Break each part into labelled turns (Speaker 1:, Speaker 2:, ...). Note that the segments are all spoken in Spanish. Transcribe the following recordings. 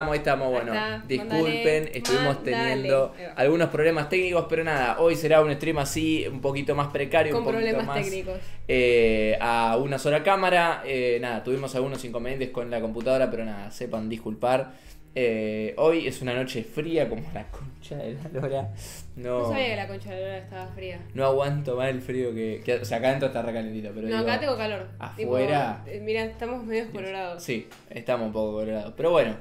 Speaker 1: Ahí estamos, bueno,
Speaker 2: Está,
Speaker 1: disculpen,
Speaker 2: mandale,
Speaker 1: estuvimos teniendo
Speaker 2: mandale.
Speaker 1: algunos problemas técnicos, pero nada, hoy será un stream así, un poquito más precario,
Speaker 2: Con
Speaker 1: un poquito
Speaker 2: problemas
Speaker 1: más
Speaker 2: técnicos.
Speaker 1: a una sola cámara. Nada, tuvimos algunos inconvenientes con la computadora, pero nada, sepan disculpar. Hoy es una noche fría como la concha de la lora.
Speaker 2: No sabía que la concha de la lora estaba fría.
Speaker 1: No aguanto más el frío o sea, acá adentro está recalentito, pero
Speaker 2: No,
Speaker 1: digo,
Speaker 2: acá tengo calor.
Speaker 1: afuera.
Speaker 2: Mira, estamos medio colorados.
Speaker 1: Sí, estamos un poco colorados, pero bueno.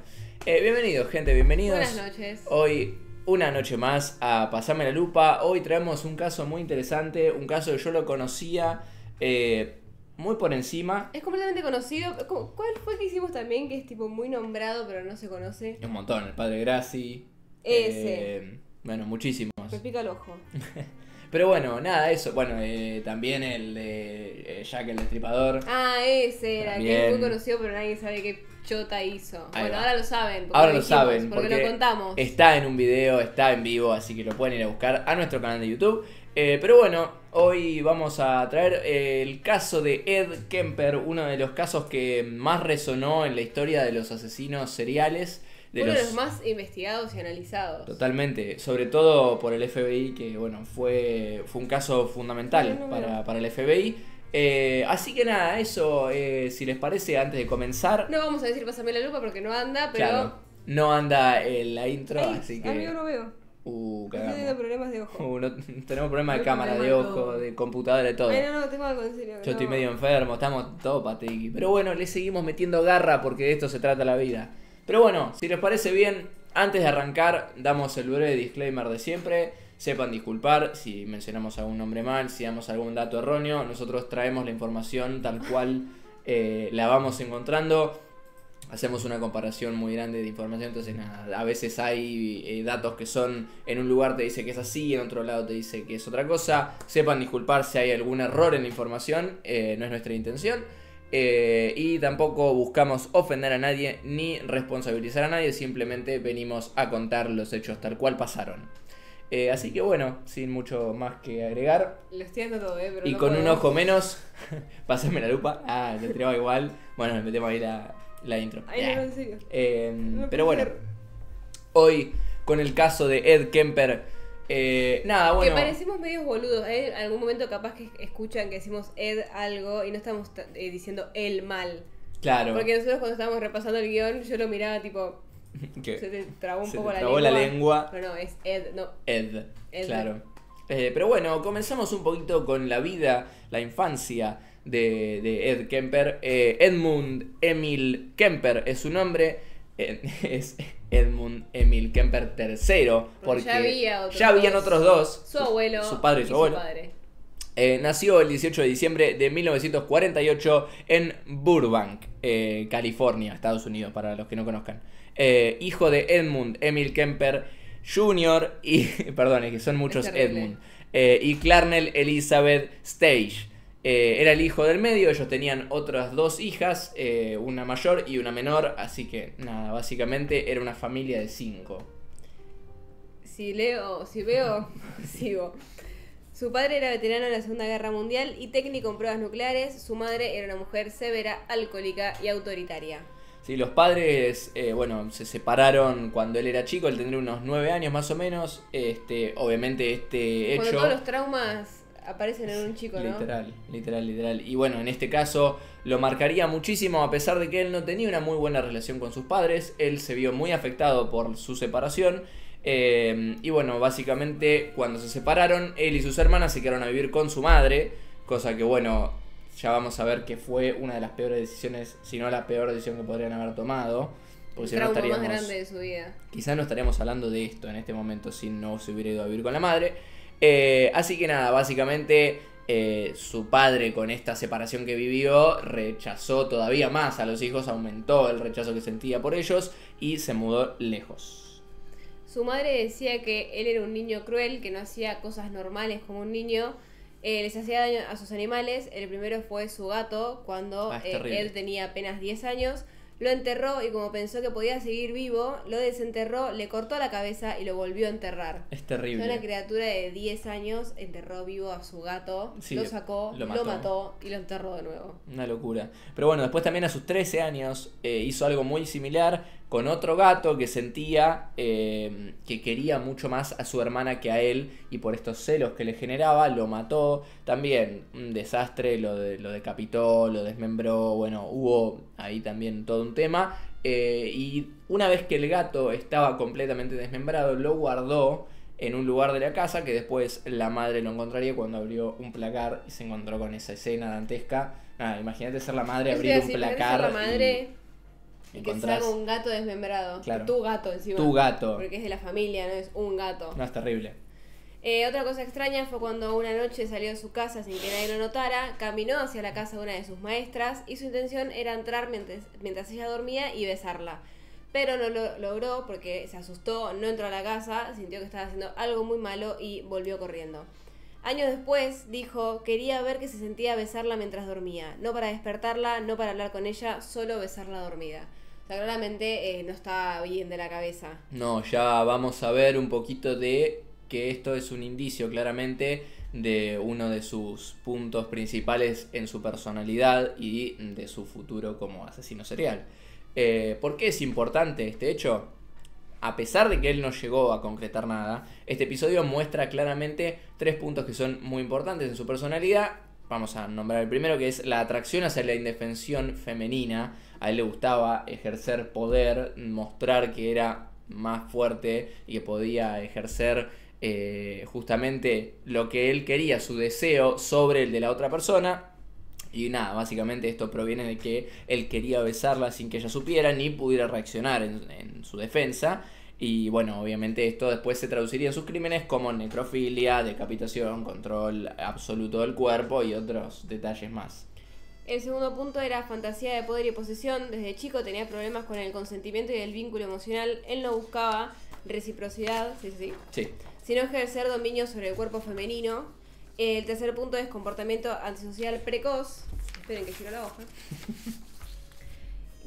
Speaker 1: Bienvenidos, gente, bienvenidos.
Speaker 2: Buenas noches.
Speaker 1: Hoy, una noche más a Pasame la Lupa. Hoy traemos un caso muy interesante, un caso que yo lo conocía muy por encima.
Speaker 2: Es completamente conocido. ¿Cuál fue el que hicimos también? Que es tipo muy nombrado, pero no se conoce.
Speaker 1: Un montón, el padre Graci.
Speaker 2: Ese.
Speaker 1: Bueno, muchísimos.
Speaker 2: Me pica el ojo.
Speaker 1: Pero bueno, nada, eso. Bueno, también el de Jack el Destripador.
Speaker 2: Ah, ese era, que
Speaker 1: También.
Speaker 2: es muy conocido, pero nadie sabe qué chota hizo.
Speaker 1: Ahí
Speaker 2: Bueno,
Speaker 1: va.
Speaker 2: ahora lo saben. Porque
Speaker 1: Ahora lo
Speaker 2: dijimos,
Speaker 1: saben,
Speaker 2: porque lo contamos.
Speaker 1: está en un video, está en vivo, así que lo pueden ir a buscar a nuestro canal de YouTube. Pero bueno, hoy vamos a traer el caso de Ed Kemper, uno de los casos que más resonó en la historia de los asesinos seriales.
Speaker 2: Uno de los más investigados y analizados.
Speaker 1: Totalmente, sobre todo por el FBI, que bueno, fue un caso fundamental
Speaker 2: No.
Speaker 1: para el FBI. Así que nada, eso, si les parece, antes de comenzar.
Speaker 2: No vamos a decir Pásame la lupa porque no anda, pero...
Speaker 1: Claro, no anda la intro,
Speaker 2: Ay,
Speaker 1: así que...
Speaker 2: amigo, no veo.
Speaker 1: Cagamos.
Speaker 2: Estoy teniendo problemas de ojo.
Speaker 1: Tenemos problemas de
Speaker 2: Tengo
Speaker 1: cámara, de
Speaker 2: problemas de
Speaker 1: ojo,
Speaker 2: todo.
Speaker 1: de computadora, de todo.
Speaker 2: Ay, no, tengo algo en serio.
Speaker 1: Yo estoy medio enfermo, estamos todos patiqui. Pero bueno, le seguimos metiendo garra porque de esto se trata la vida. Pero bueno, si les parece bien, antes de arrancar, damos el breve disclaimer de siempre. Sepan disculpar si mencionamos algún nombre mal, si damos algún dato erróneo. Nosotros traemos la información tal cual la vamos encontrando. Hacemos una comparación muy grande de información, entonces nada, a veces hay datos que son, en un lugar te dice que es así, en otro lado te dice que es otra cosa. Sepan disculpar si hay algún error en la información, no es nuestra intención. Y tampoco buscamos ofender a nadie ni responsabilizar a nadie, simplemente venimos a contar los hechos tal cual pasaron. Así que bueno, sin mucho más que agregar.
Speaker 2: Lo estoy dando todo, pero
Speaker 1: Y
Speaker 2: no
Speaker 1: con
Speaker 2: puedo.
Speaker 1: un ojo menos, pásame la lupa. Ah, le tiraba igual. Bueno, le metemos ahí la intro.
Speaker 2: Ay, no, en serio. No
Speaker 1: Pero
Speaker 2: puede
Speaker 1: bueno,
Speaker 2: ser.
Speaker 1: hoy con el caso de Ed Kemper. Nada, bueno.
Speaker 2: Que parecemos medios boludos. En algún momento capaz que escuchan que decimos Ed algo y no estamos diciendo él mal.
Speaker 1: Claro.
Speaker 2: Porque nosotros cuando estábamos repasando el guión, yo lo miraba tipo...
Speaker 1: ¿Qué?
Speaker 2: Se te trabó un
Speaker 1: Se
Speaker 2: poco
Speaker 1: te
Speaker 2: la
Speaker 1: trabó
Speaker 2: lengua.
Speaker 1: la lengua.
Speaker 2: Pero no, es Ed, no.
Speaker 1: Ed,
Speaker 2: Ed.
Speaker 1: claro. Pero bueno, comenzamos un poquito con la vida, la infancia de Ed Kemper. Edmund Emil Kemper es su nombre. Es Edmund Emil Kemper III. Porque
Speaker 2: ya
Speaker 1: habían otros dos.
Speaker 2: Su abuelo.
Speaker 1: Su padre y su abuelo.
Speaker 2: padre.
Speaker 1: Nació el 18 de diciembre de 1948 en Burbank, California, Estados Unidos, para los que no conozcan. Hijo de Edmund Emil Kemper Jr. y... perdón, es que son muchos
Speaker 2: Es terrible.
Speaker 1: Edmund. Y Clarnell Elizabeth Stage. Era el hijo del medio, ellos tenían otras dos hijas, una mayor y una menor, así que nada, básicamente era una familia de 5.
Speaker 2: Si veo, sigo. Su padre era veterano en la Segunda Guerra Mundial y técnico en pruebas nucleares. Su madre era una mujer severa, alcohólica y autoritaria.
Speaker 1: Sí, los padres, bueno, se separaron cuando él era chico, él tendría unos 9 años más o menos. Obviamente este hecho...
Speaker 2: Cuando todos los traumas aparecen en un chico, ¿no?
Speaker 1: Literal. Y bueno, en este caso lo marcaría muchísimo, a pesar de que él no tenía una muy buena relación con sus padres. Él se vio muy afectado por su separación. Y bueno, básicamente cuando se separaron, él y sus hermanas se quedaron a vivir con su madre. Cosa que bueno, ya vamos a ver que fue una de las peores decisiones, si no la peor decisión que podrían haber tomado. Porque
Speaker 2: El
Speaker 1: si no
Speaker 2: trauma
Speaker 1: estaríamos,
Speaker 2: más grande de su vida.
Speaker 1: quizás no estaríamos hablando de esto en este momento si no se hubiera ido a vivir con la madre. Así que nada, básicamente su padre con esta separación que vivió rechazó todavía más a los hijos, aumentó el rechazo que sentía por ellos y se mudó lejos.
Speaker 2: Su madre decía que él era un niño cruel, que no hacía cosas normales como un niño. Les hacía daño a sus animales. El primero fue su gato, cuando
Speaker 1: Es terrible.
Speaker 2: él tenía apenas 10 años. Lo enterró y como pensó que podía seguir vivo, lo desenterró, le cortó la cabeza y lo volvió a enterrar.
Speaker 1: Es terrible.
Speaker 2: Una criatura de 10 años enterró vivo a su gato,
Speaker 1: Sí,
Speaker 2: lo sacó,
Speaker 1: lo
Speaker 2: lo
Speaker 1: mató.
Speaker 2: mató y lo enterró de nuevo.
Speaker 1: Una locura. Pero bueno, después también a sus 13 años hizo algo muy similar, con otro gato que sentía que quería mucho más a su hermana que a él, y por estos celos que le generaba lo mató. También un desastre, lo decapitó, lo desmembró, bueno, hubo ahí también todo un tema. Y una vez que el gato estaba completamente desmembrado, lo guardó en un lugar de la casa, que después la madre lo encontraría cuando abrió un placar y se encontró con esa escena dantesca. Nada, imagínate ser la madre, abrir un placar
Speaker 2: la madre y que
Speaker 1: encontrás...
Speaker 2: salga un gato desmembrado.
Speaker 1: Claro.
Speaker 2: Tu gato encima.
Speaker 1: Tu gato.
Speaker 2: Porque es de la familia, no es un gato.
Speaker 1: No, es terrible.
Speaker 2: Otra cosa extraña fue cuando una noche salió de su casa sin que nadie lo notara, caminó hacia la casa de una de sus maestras y su intención era entrar mientras ella dormía y besarla. Pero no lo logró porque se asustó, no entró a la casa, sintió que estaba haciendo algo muy malo y volvió corriendo. Años después dijo, quería ver que se sentía besarla mientras dormía, no para despertarla, no para hablar con ella, solo besarla dormida. O sea, claramente no estaba bien de la cabeza.
Speaker 1: No, ya vamos a ver un poquito de que esto es un indicio claramente de uno de sus puntos principales en su personalidad y de su futuro como asesino serial. ¿Por qué es importante este hecho? A pesar de que él no llegó a concretar nada, este episodio muestra claramente 3 puntos que son muy importantes en su personalidad. Vamos a nombrar el primero, que es la atracción hacia la indefensión femenina. A él le gustaba ejercer poder, mostrar que era más fuerte y que podía ejercer justamente lo que él quería, su deseo, sobre el de la otra persona. Y nada, básicamente esto proviene de que él quería besarla sin que ella supiera ni pudiera reaccionar en su defensa. Y bueno, obviamente esto después se traduciría en sus crímenes como necrofilia, decapitación, control absoluto del cuerpo y otros detalles más.
Speaker 2: El segundo punto era fantasía de poder y posesión. Desde chico tenía problemas con el consentimiento y el vínculo emocional. Él no buscaba reciprocidad,
Speaker 1: Sí.
Speaker 2: sino ejercer dominio sobre el cuerpo femenino. El tercer punto es comportamiento antisocial precoz. Esperen que giro la hoja.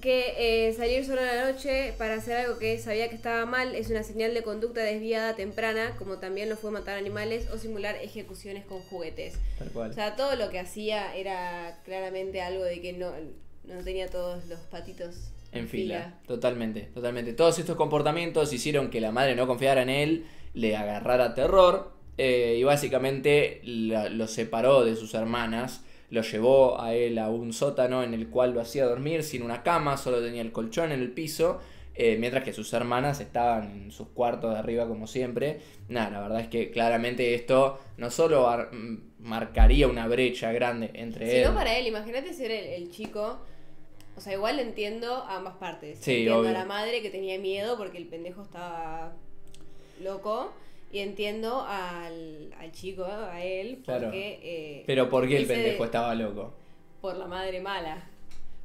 Speaker 2: Que salir solo a la noche para hacer algo que sabía que estaba mal es una señal de conducta desviada temprana, como también lo fue matar animales o simular ejecuciones con juguetes.
Speaker 1: Tal cual.
Speaker 2: O sea, todo lo que hacía era claramente algo de que no tenía todos los patitos
Speaker 1: en fila. Totalmente. Todos estos comportamientos hicieron que la madre no confiara en él, le agarrara terror y básicamente lo separó de sus hermanas. Lo llevó a él a un sótano en el cual lo hacía dormir sin una cama, solo tenía el colchón en el piso, mientras que sus hermanas estaban en sus cuartos de arriba como siempre. Nada, la verdad es que claramente esto no solo marcaría una brecha grande entre él...
Speaker 2: Sino para él, imagínate ser el chico... O sea, igual entiendo a ambas partes.
Speaker 1: Sí,
Speaker 2: entiendo
Speaker 1: obvio.
Speaker 2: a la madre que tenía miedo porque el pendejo estaba loco. Y entiendo al chico, a él, porque...
Speaker 1: Claro. Pero ¿por qué el
Speaker 2: dice
Speaker 1: pendejo estaba loco?
Speaker 2: Por la madre mala.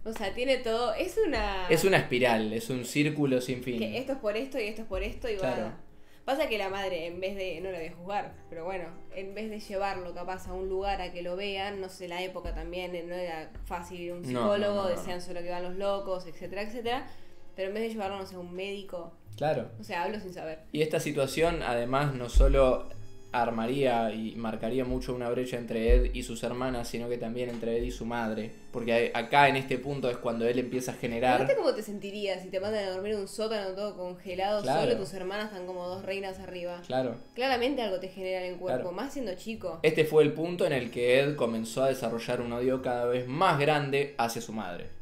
Speaker 2: O sea, tiene todo... Es una
Speaker 1: espiral, es un círculo sin fin.
Speaker 2: que esto es por esto y esto es por esto y
Speaker 1: Claro.
Speaker 2: va... Pasa que la madre, en vez de... No lo voy a juzgar, pero bueno, en vez de llevarlo capaz a un lugar a que lo vean, no sé, la época también no era fácil ir a un psicólogo,
Speaker 1: No.
Speaker 2: decían solo que van los locos, etcétera, etcétera. Pero en vez de llevarlo, no sé, a un médico...
Speaker 1: Claro.
Speaker 2: O sea, hablo sin saber.
Speaker 1: Y esta situación además no solo armaría y marcaría mucho una brecha entre Ed y sus hermanas, sino que también entre Ed y su madre. Porque acá en este punto es cuando él empieza a generar...
Speaker 2: Fíjate cómo te sentirías si te mandan a dormir en un sótano todo congelado,
Speaker 1: Claro.
Speaker 2: solo y tus hermanas están como dos reinas arriba.
Speaker 1: Claro.
Speaker 2: Claramente algo te genera en el cuerpo,
Speaker 1: Claro.
Speaker 2: más siendo chico.
Speaker 1: Este fue el punto en el que Ed comenzó a desarrollar un odio cada vez más grande hacia su madre.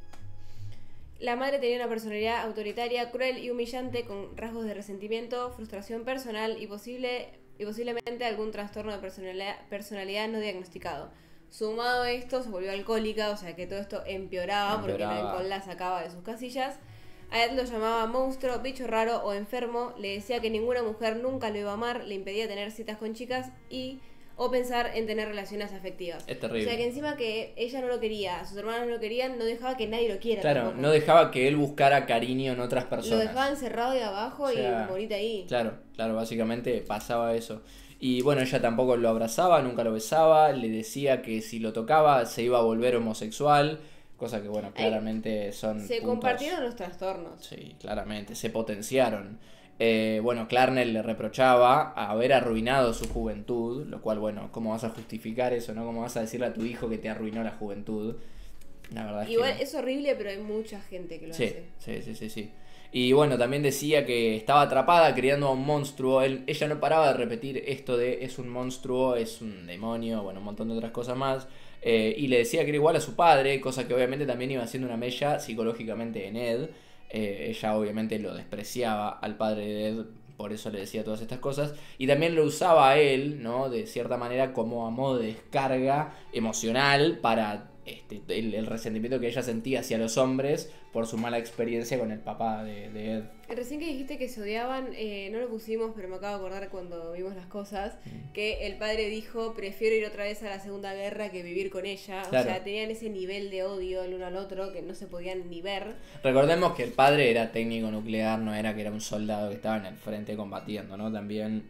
Speaker 2: La madre tenía una personalidad autoritaria, cruel y humillante, con rasgos de resentimiento, frustración personal y posiblemente algún trastorno de personalidad no diagnosticado. Sumado a esto, se volvió alcohólica, o sea que todo esto empeoraba porque el alcohol la sacaba de sus casillas. A él lo llamaba monstruo, bicho raro o enfermo, le decía que ninguna mujer nunca lo iba a amar, le impedía tener citas con chicas o pensar en tener relaciones afectivas.
Speaker 1: Es terrible.
Speaker 2: O sea que encima que ella no lo quería, sus hermanos no lo querían, no dejaba que nadie lo quiera.
Speaker 1: Claro,
Speaker 2: tampoco.
Speaker 1: no dejaba que él buscara cariño en otras
Speaker 2: Lo
Speaker 1: personas.
Speaker 2: dejaba encerrado de abajo
Speaker 1: O sea,
Speaker 2: y morirte ahí.
Speaker 1: Claro, básicamente pasaba eso. Y bueno, ella tampoco lo abrazaba, nunca lo besaba, le decía que si lo tocaba se iba a volver homosexual, cosa que bueno, claramente son
Speaker 2: Se
Speaker 1: puntos...
Speaker 2: compartieron los trastornos.
Speaker 1: Sí, claramente, se potenciaron. Bueno, Clarnell le reprochaba haber arruinado su juventud, lo cual, bueno, ¿cómo vas a justificar eso, no? ¿Cómo vas a decirle a tu hijo que te arruinó la juventud? La verdad es
Speaker 2: Igual
Speaker 1: que...
Speaker 2: es horrible, pero hay mucha gente que lo hace.
Speaker 1: Sí. Y bueno, también decía que estaba atrapada criando a un monstruo. Ella no paraba de repetir esto de es un monstruo, es un demonio, bueno, un montón de otras cosas más. Y le decía que era igual a su padre, cosa que obviamente también iba haciendo una mella psicológicamente en Ed. Ella obviamente lo despreciaba al padre de Ed, por eso le decía todas estas cosas. Y también lo usaba a él, ¿no? De cierta manera como a modo de descarga emocional para el resentimiento que ella sentía hacia los hombres por su mala experiencia con el papá de Ed.
Speaker 2: Recién que dijiste que se odiaban, no lo pusimos, pero me acabo de acordar cuando vimos las cosas, que el padre dijo, prefiero ir otra vez a la Segunda Guerra que vivir con ella.
Speaker 1: Claro.
Speaker 2: O sea, tenían ese nivel de odio el uno al otro que no se podían ni ver.
Speaker 1: Recordemos que el padre era técnico nuclear, no era que era un soldado que estaba en el frente combatiendo, ¿no? También,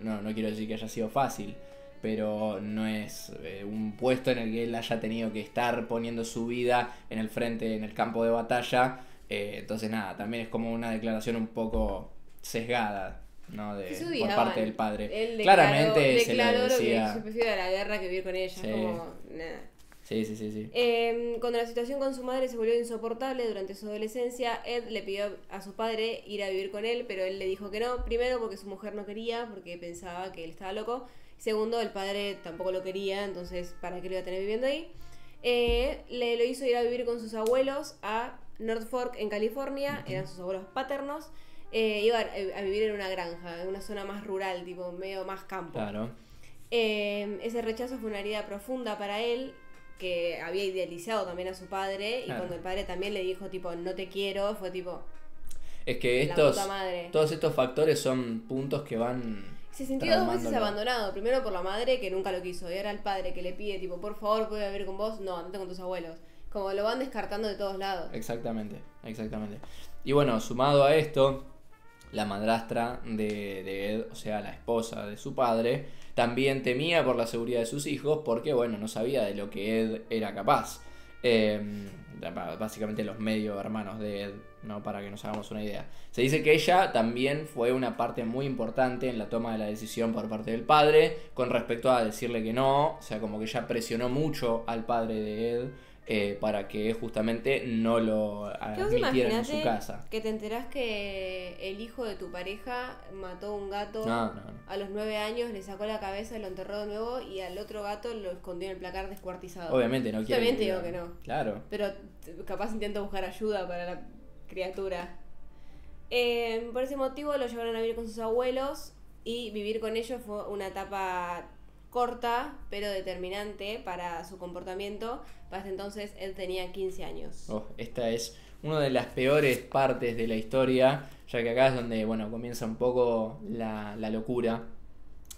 Speaker 1: no quiero decir que haya sido fácil, pero no es un puesto en el que él haya tenido que estar poniendo su vida en el frente, en el campo de batalla. Entonces nada, también es como una declaración un poco sesgada, ¿no? Por parte del padre.
Speaker 2: Él
Speaker 1: Claramente se le
Speaker 2: declaró
Speaker 1: decía...
Speaker 2: que yo prefiero la guerra que vivir con ella.
Speaker 1: Sí.
Speaker 2: Como, nada.
Speaker 1: Sí.
Speaker 2: Cuando la situación con su madre se volvió insoportable durante su adolescencia, Ed le pidió a su padre ir a vivir con él, pero él le dijo que no. Primero porque su mujer no quería, porque pensaba que él estaba loco. Segundo, el padre tampoco lo quería, entonces ¿para qué lo iba a tener viviendo ahí? Le lo hizo ir a vivir con sus abuelos a North Fork en California, eran sus abuelos paternos. Iba a vivir en una granja, en una zona más rural, tipo medio más campo.
Speaker 1: Claro.
Speaker 2: Ese rechazo fue una herida profunda para él, que había idealizado también a su padre, y cuando el padre también le dijo tipo no te quiero, fue tipo
Speaker 1: es que
Speaker 2: la puta madre.
Speaker 1: todos estos factores son puntos que van...
Speaker 2: Se sintió 2 veces abandonado, primero por la madre que nunca lo quiso, y ahora el padre que le pide tipo por favor puedo vivir con vos, no, andate con tus abuelos. Como lo van descartando de todos lados.
Speaker 1: Exactamente. Y bueno, sumado a esto, la madrastra de Ed, o sea, la esposa de su padre, también temía por la seguridad de sus hijos porque, bueno, no sabía de lo que Ed era capaz. Básicamente los medio hermanos de Ed, ¿no? Para que nos hagamos una idea. Se dice que ella también fue una parte muy importante en la toma de la decisión por parte del padre con respecto a decirle que no. O sea, como que ella presionó mucho al padre de Ed para que justamente no lo admitieran en su casa.
Speaker 2: Que te enterás que el hijo de tu pareja mató a un gato
Speaker 1: No.
Speaker 2: a los 9 años, le sacó la cabeza, lo enterró de nuevo y al otro gato lo escondió en el placar descuartizado.
Speaker 1: Obviamente no quiere.
Speaker 2: También te digo que no.
Speaker 1: Claro.
Speaker 2: Pero capaz intenta buscar ayuda para la criatura. Por ese motivo lo llevaron a vivir con sus abuelos y vivir con ellos fue una etapa corta pero determinante para su comportamiento. Para este entonces él tenía 15 años.
Speaker 1: Esta es una de las peores partes de la historia, ya que acá es donde, bueno, comienza un poco la locura.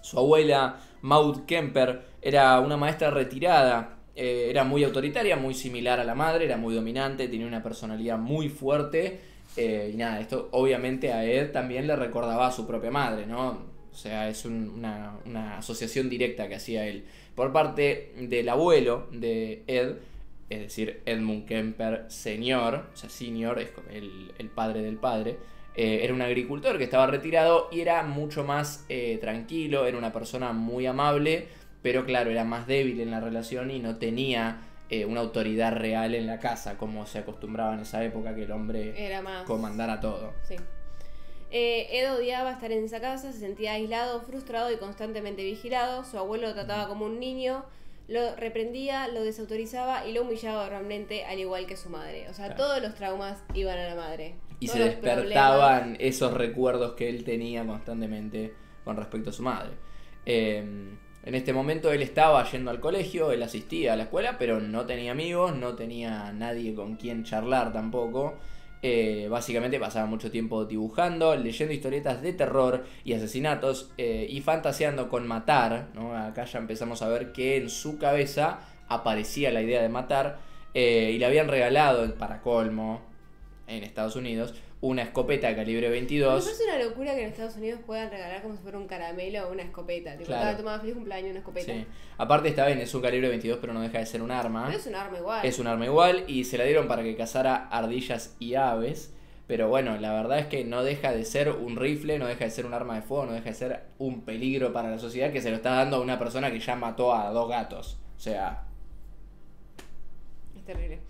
Speaker 1: Su abuela, Maud Kemper, era una maestra retirada. Era muy autoritaria, muy similar a la madre, era muy dominante, tenía una personalidad muy fuerte. Y nada, esto obviamente a Ed también le recordaba a su propia madre, ¿no? O sea, es una asociación directa que hacía él. Por parte del abuelo de Ed, es decir, Edmund Kemper Senior, o sea, Senior, es el padre del padre, era un agricultor que estaba retirado y era mucho más tranquilo, era una persona muy amable, pero claro, era más débil en la relación y no tenía una autoridad real en la casa, como se acostumbraba en esa época, que el hombre
Speaker 2: era más...
Speaker 1: comandara todo.
Speaker 2: Sí. Ed odiaba estar en esa casa, se sentía aislado, frustrado y constantemente vigilado. Su abuelo lo trataba como un niño, lo reprendía, lo desautorizaba y lo humillaba verbalmente, al igual que su madre. O sea,
Speaker 1: claro,
Speaker 2: todos los traumas iban a la madre.
Speaker 1: Y
Speaker 2: todos
Speaker 1: se despertaban esos recuerdos que él tenía constantemente con respecto a su madre. En este momento él estaba yendo al colegio, él asistía a la escuela, pero no tenía amigos, no tenía nadie con quien charlar tampoco. Básicamente pasaba mucho tiempo dibujando, leyendo historietas de terror y asesinatos y fantaseando con matar, ¿no? Acá ya empezamos a ver que en su cabeza aparecía la idea de matar y le habían regalado, para colmo, en Estados Unidos, una escopeta de calibre 22.
Speaker 2: Me parece una locura que en Estados Unidos puedan regalar como si fuera un caramelo o una escopeta. Tipo,
Speaker 1: claro,
Speaker 2: tomado feliz cumpleaños una escopeta.
Speaker 1: Sí. Aparte está bien, es un calibre 22, pero no deja de ser un arma.
Speaker 2: Pero es un arma igual.
Speaker 1: Es un arma igual y se la dieron para que cazara ardillas y aves. Pero bueno, la verdad es que no deja de ser un rifle, no deja de ser un arma de fuego, no deja de ser un peligro para la sociedad que se lo está dando a una persona que ya mató a 2 gatos. O sea...
Speaker 2: Es terrible.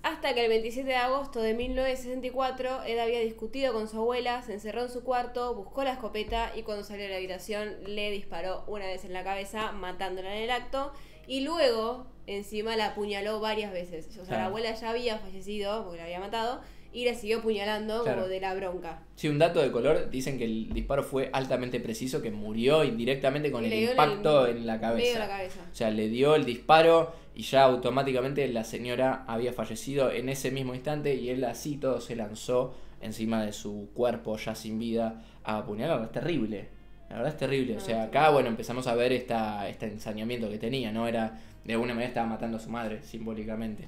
Speaker 2: Hasta que el 27 de agosto de 1964, Ed había discutido con su abuela, se encerró en su cuarto, buscó la escopeta y cuando salió de la habitación le disparó una vez en la cabeza, matándola en el acto. Y luego, encima, la apuñaló varias veces. O sea,
Speaker 1: Claro.
Speaker 2: la abuela ya había fallecido porque la había matado y la siguió apuñalando
Speaker 1: Claro.
Speaker 2: como de la bronca.
Speaker 1: Sí, un dato de color, dicen que el disparo fue altamente preciso, que murió indirectamente con
Speaker 2: Y
Speaker 1: el
Speaker 2: le dio
Speaker 1: impacto
Speaker 2: en
Speaker 1: en la
Speaker 2: medio
Speaker 1: cabeza.
Speaker 2: de la cabeza.
Speaker 1: O sea, le dio el disparo y ya automáticamente la señora había fallecido en ese mismo instante y él así todo se lanzó encima de su cuerpo ya sin vida a apuñalarla. Es terrible. La verdad es terrible. O
Speaker 2: No,
Speaker 1: sea,
Speaker 2: es
Speaker 1: acá, bueno, empezamos a ver este ensañamiento que tenía, ¿no? Era, de alguna manera estaba matando a su madre, simbólicamente.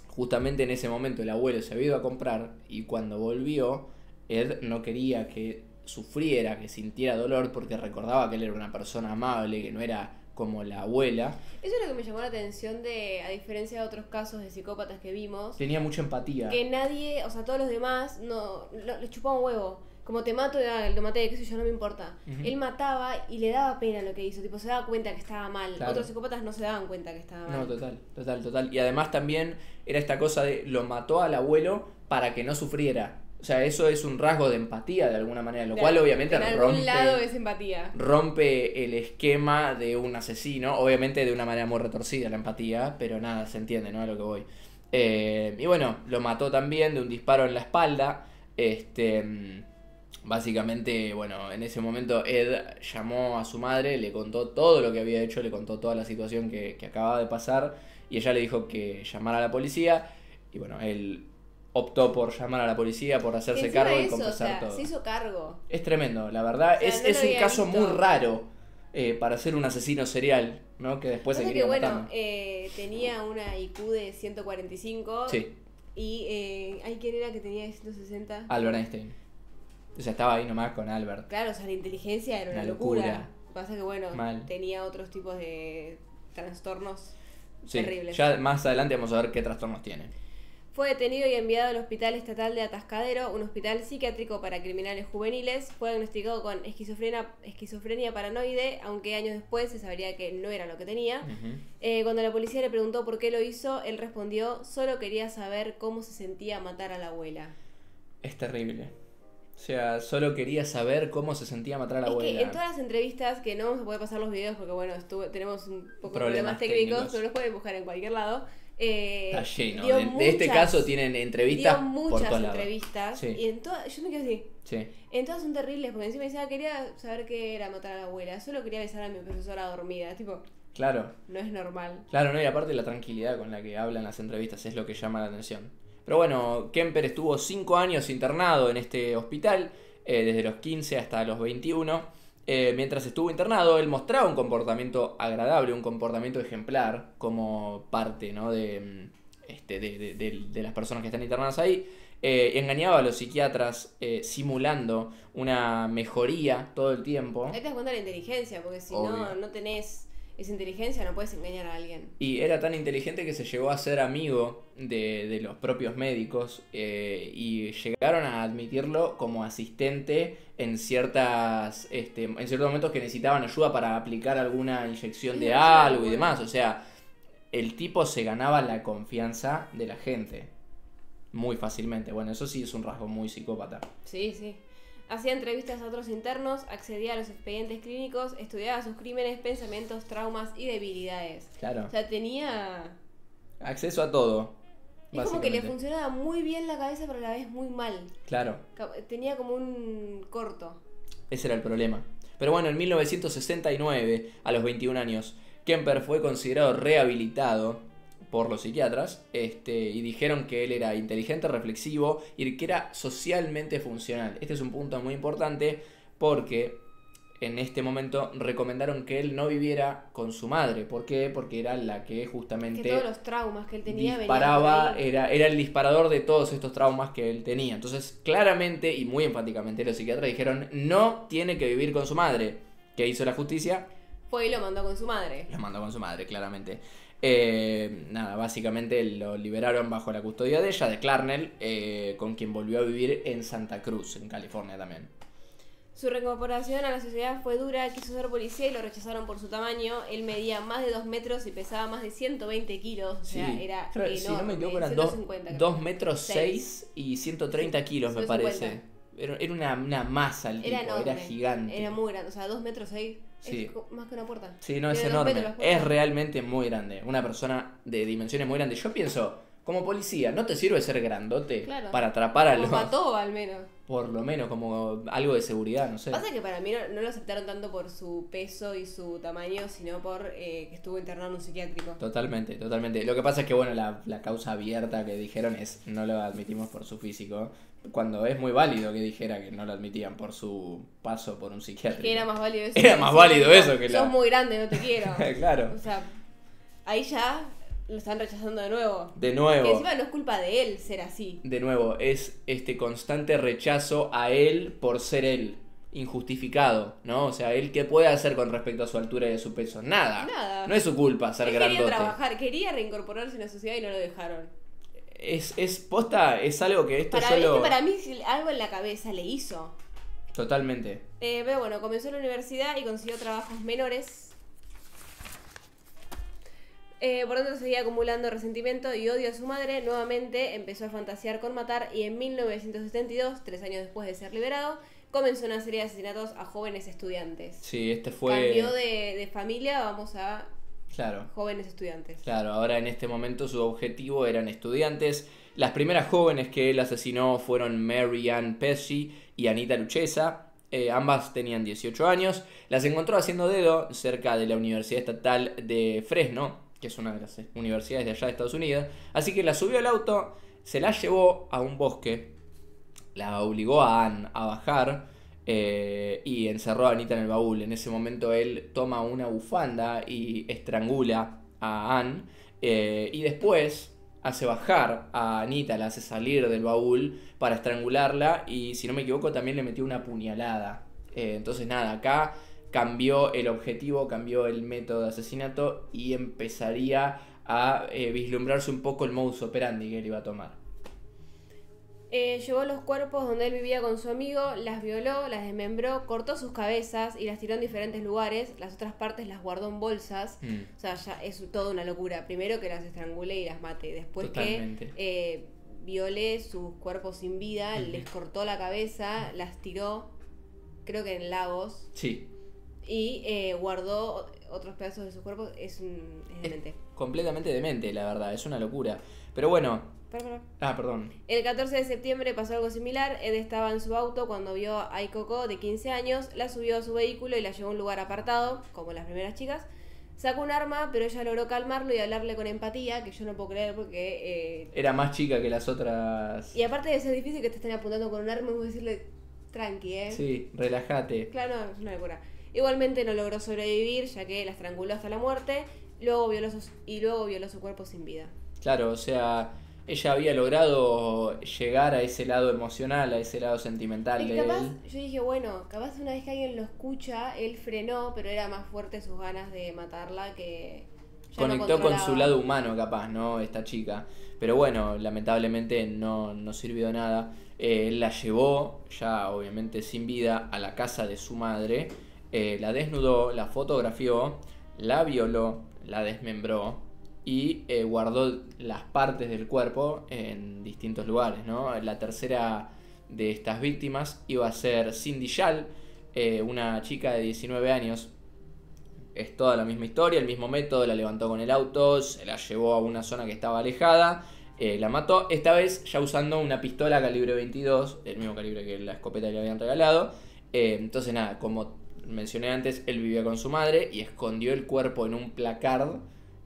Speaker 1: Justamente en ese momento el abuelo se había ido a comprar y cuando volvió, Ed no quería que sufriera, que sintiera dolor porque recordaba que él era una persona amable, que no era como la abuela.
Speaker 2: Eso es lo que me llamó la atención de, a diferencia de otros casos de psicópatas que vimos,
Speaker 1: Tenía mucha empatía.
Speaker 2: que nadie, o sea, todos los demás, no le chupaba un huevo. Como te mato, lo maté, qué sé yo, no me importa.
Speaker 1: Ujú.
Speaker 2: Él mataba y le daba pena lo que hizo, tipo, se daba cuenta que estaba mal.
Speaker 1: Claro.
Speaker 2: Otros psicópatas no se daban cuenta que estaba mal.
Speaker 1: No, total. Y además también era esta cosa de lo mató al abuelo para que no sufriera. O sea, eso es un rasgo de empatía de alguna manera, lo cual obviamente
Speaker 2: en algún
Speaker 1: rompe,
Speaker 2: lado es empatía.
Speaker 1: rompe el esquema de un asesino, obviamente de una manera muy retorcida la empatía, pero nada, se entiende, ¿no? A lo que voy. Y bueno, lo mató también de un disparo en la espalda. Básicamente, bueno, en ese momento Ed llamó a su madre, le contó todo lo que había hecho, le contó toda la situación que acababa de pasar y ella le dijo que llamara a la policía y bueno, él optó por llamar a la policía, por hacerse
Speaker 2: Encima
Speaker 1: cargo y
Speaker 2: eso,
Speaker 1: confesar
Speaker 2: o sea,
Speaker 1: todo.
Speaker 2: se hizo cargo.
Speaker 1: Es tremendo, la verdad,
Speaker 2: O sea,
Speaker 1: es
Speaker 2: no lo
Speaker 1: un
Speaker 2: había
Speaker 1: caso
Speaker 2: visto.
Speaker 1: muy raro para ser un asesino serial, ¿no? Que después se
Speaker 2: Pasa
Speaker 1: quería
Speaker 2: que, bueno,
Speaker 1: matando.
Speaker 2: tenía una IQ de 145
Speaker 1: Sí,
Speaker 2: y ¿ay, quién era que tenía 160?
Speaker 1: Albert Einstein. O sea, estaba ahí nomás con Albert.
Speaker 2: Claro, o sea, la inteligencia era una
Speaker 1: Una
Speaker 2: locura.
Speaker 1: locura.
Speaker 2: Pasa que, bueno,
Speaker 1: Mal.
Speaker 2: tenía otros tipos de trastornos
Speaker 1: Sí,
Speaker 2: terribles.
Speaker 1: ya más adelante vamos a ver qué trastornos tiene.
Speaker 2: Fue detenido y enviado al Hospital Estatal de Atascadero, un hospital psiquiátrico para criminales juveniles. Fue diagnosticado con esquizofrenia paranoide, aunque años después se sabría que no era lo que tenía.
Speaker 1: Ujú.
Speaker 2: Cuando la policía le preguntó por qué lo hizo, él respondió, solo quería saber cómo se sentía matar a la abuela.
Speaker 1: Es terrible. O sea, solo quería saber cómo se sentía matar a la
Speaker 2: Es
Speaker 1: abuela.
Speaker 2: que en todas las entrevistas, que no vamos a poder pasar los videos porque bueno, tenemos un poco de
Speaker 1: Problemas
Speaker 2: problemas técnicos,
Speaker 1: técnicos.
Speaker 2: pero los pueden buscar en cualquier lado.
Speaker 1: Está lleno.
Speaker 2: dio
Speaker 1: De este
Speaker 2: muchas-
Speaker 1: caso tienen entrevistas
Speaker 2: dio
Speaker 1: por
Speaker 2: muchas
Speaker 1: todos lados.
Speaker 2: entrevistas
Speaker 1: Sí.
Speaker 2: y en todas, yo me quedo así,
Speaker 1: Sí,
Speaker 2: en todas son terribles porque encima decía, quería saber qué era matar a la abuela, solo quería besar a mi profesora dormida, tipo,
Speaker 1: claro.
Speaker 2: no es normal.
Speaker 1: Claro, no, y aparte la tranquilidad con la que hablan las entrevistas es lo que llama la atención. Pero bueno, Kemper estuvo 5 años internado en este hospital, desde los 15 hasta los 21. Mientras estuvo internado, él mostraba un comportamiento agradable, un comportamiento ejemplar, como parte, ¿no? de las personas que están internadas ahí. Engañaba a los psiquiatras simulando una mejoría todo el tiempo.
Speaker 2: Ahí te das cuenta de la inteligencia, porque si
Speaker 1: Obvio.
Speaker 2: no tenés esa inteligencia no puedes engañar a alguien.
Speaker 1: Y era tan inteligente que se llegó a ser amigo de los propios médicos y llegaron a admitirlo como asistente en en ciertos momentos que necesitaban ayuda para aplicar alguna inyección de
Speaker 2: Es
Speaker 1: algo y
Speaker 2: una
Speaker 1: demás. O sea, el tipo se ganaba la confianza de la gente muy fácilmente. Bueno, eso sí es un rasgo muy psicópata.
Speaker 2: Sí, sí. Hacía entrevistas a otros internos, accedía a los expedientes clínicos, estudiaba sus crímenes, pensamientos, traumas y debilidades.
Speaker 1: Claro.
Speaker 2: O sea, tenía...
Speaker 1: Acceso a todo.
Speaker 2: Es como que le
Speaker 1: básicamente.
Speaker 2: funcionaba muy bien la cabeza, pero a la vez muy mal.
Speaker 1: Claro.
Speaker 2: Tenía como un corto.
Speaker 1: Ese era el problema. Pero bueno, en 1969, a los 21 años, Kemper fue considerado rehabilitado por los psiquiatras y dijeron que él era inteligente, reflexivo y que era socialmente funcional. Este es un punto muy importante porque en este momento recomendaron que él no viviera con su madre. ¿Por qué? Porque era la que justamente
Speaker 2: Que todos los traumas que él tenía
Speaker 1: disparaba,
Speaker 2: venían por ahí.
Speaker 1: era el disparador de todos estos traumas que él tenía. Entonces, claramente y muy enfáticamente los psiquiatras dijeron, no tiene que vivir con su madre. ¿Qué hizo la justicia?
Speaker 2: Fue y lo mandó con su madre.
Speaker 1: Lo mandó con su madre, claramente. Nada, básicamente lo liberaron bajo la custodia de ella, de Clarnell, con quien volvió a vivir en Santa Cruz, en California también.
Speaker 2: Su reincorporación a la sociedad fue dura, quiso ser policía y lo rechazaron por su tamaño. Él medía más de 2 metros y pesaba más de 120 kilos, o sea, era enorme.
Speaker 1: Si no me equivoco, eran
Speaker 2: 150,
Speaker 1: 2 metros 6 y 130 kilos, me
Speaker 2: 150.
Speaker 1: parece. Era una masa el tipo,
Speaker 2: enorme,
Speaker 1: era gigante.
Speaker 2: Era muy grande, o sea, 2 metros 6
Speaker 1: Sí.
Speaker 2: es más que una puerta.
Speaker 1: Sí, no, es
Speaker 2: Tiene 2
Speaker 1: enorme.
Speaker 2: metros la puerta.
Speaker 1: Es realmente muy grande. Una persona de dimensiones muy grandes. Yo pienso, como policía, ¿no te sirve ser grandote
Speaker 2: Claro.
Speaker 1: para atrapar a
Speaker 2: Lo
Speaker 1: los...
Speaker 2: mató al menos.
Speaker 1: Por lo menos como algo de seguridad, no sé.
Speaker 2: Pasa que para mí no lo aceptaron tanto por su peso y su tamaño, sino por que estuvo internado en un psiquiátrico.
Speaker 1: Totalmente, totalmente. Lo que pasa es que, bueno, la causa abierta que dijeron es no lo admitimos por su físico, cuando es muy válido que dijera que no lo admitían por su paso por un psiquiátrico.
Speaker 2: Que era más válido eso.
Speaker 1: Era más válido eso que la...
Speaker 2: Sos muy grande, no te quiero.
Speaker 1: Claro.
Speaker 2: O sea, ahí ya lo están rechazando de nuevo.
Speaker 1: De
Speaker 2: Que
Speaker 1: nuevo,
Speaker 2: encima no es culpa de él ser así.
Speaker 1: es este constante rechazo a él por ser él, injustificado, ¿no? O sea, él qué puede hacer con respecto a su altura y a su peso, nada.
Speaker 2: Nada.
Speaker 1: No es su culpa ser
Speaker 2: Él quería
Speaker 1: grandote.
Speaker 2: trabajar, quería reincorporarse en la sociedad y no lo dejaron.
Speaker 1: Es posta, es algo que esto
Speaker 2: Es
Speaker 1: solo...
Speaker 2: que para mí algo en la cabeza le hizo.
Speaker 1: Totalmente.
Speaker 2: Pero bueno, comenzó en la universidad y consiguió trabajos menores. Por tanto seguía acumulando resentimiento y odio a su madre. Nuevamente empezó a fantasear con matar y en 1972, 3 años después de ser liberado, comenzó una serie de asesinatos a jóvenes estudiantes.
Speaker 1: Sí, este fue...
Speaker 2: Cambió de familia, vamos a
Speaker 1: Claro.
Speaker 2: jóvenes estudiantes.
Speaker 1: Claro, ahora en este momento su objetivo eran estudiantes. Las primeras jóvenes que él asesinó fueron Mary Ann Pesci y Anita Luchesa. Ambas tenían 18 años. Las encontró haciendo dedo cerca de la Universidad Estatal de Fresno, que es una de las universidades de allá de Estados Unidos. Así que la subió al auto, se la llevó a un bosque, la obligó a Ann a bajar y encerró a Anita en el baúl. En ese momento él toma una bufanda y estrangula a Ann y después hace bajar a Anita, la hace salir del baúl para estrangularla y, si no me equivoco, también le metió una puñalada. Entonces nada, acá cambió el objetivo, cambió el método de asesinato y empezaría a vislumbrarse un poco el modus operandi que él iba a tomar.
Speaker 2: Llevó los cuerpos donde él vivía con su amigo, las violó, las desmembró, cortó sus cabezas y las tiró en diferentes lugares. Las otras partes las guardó en bolsas. O sea, ya es toda una locura. Primero que las estrangule y las mate. Después
Speaker 1: Totalmente.
Speaker 2: que viole sus cuerpos sin vida, les cortó la cabeza, las tiró, creo que en lagos.
Speaker 1: Sí.
Speaker 2: Y guardó otros pedazos de sus cuerpos. Es demente.
Speaker 1: Completamente demente, la verdad. Es una locura. Pero bueno... perdón.
Speaker 2: El 14 de septiembre pasó algo similar. Ed estaba en su auto cuando vio a Aikoko, de 15 años, la subió a su vehículo y la llevó a un lugar apartado, como las primeras chicas. Sacó un arma, pero ella logró calmarlo y hablarle con empatía, que yo no puedo creer porque...
Speaker 1: Era más chica que las otras...
Speaker 2: Y aparte de ser difícil que te estén apuntando con un arma, es decirle, tranqui,
Speaker 1: Sí, relájate.
Speaker 2: Claro, no, es una locura. Igualmente no logró sobrevivir, ya que la estranguló hasta la muerte, luego violó su cuerpo sin vida.
Speaker 1: Claro, o sea... Ella había logrado llegar a ese lado emocional, a ese lado sentimental de
Speaker 2: capaz,
Speaker 1: él.
Speaker 2: yo dije, bueno, capaz una vez que alguien lo escucha, él frenó, pero era más fuerte sus ganas de matarla que... ya
Speaker 1: Conectó
Speaker 2: no
Speaker 1: con su
Speaker 2: controlaba.
Speaker 1: lado humano, capaz, ¿no? Esta chica. Pero bueno, lamentablemente no sirvió de nada. Él la llevó, ya obviamente sin vida, a la casa de su madre. La desnudó, la fotografió, la violó, la desmembró. Y guardó las partes del cuerpo en distintos lugares, ¿no? La tercera de estas víctimas iba a ser Cindy Schall, una chica de 19 años. Es toda la misma historia, el mismo método, la levantó con el auto, se la llevó a una zona que estaba alejada, la mató, esta vez ya usando una pistola calibre 22, el mismo calibre que la escopeta que le habían regalado. Entonces nada, como mencioné antes, él vivía con su madre y escondió el cuerpo en un placard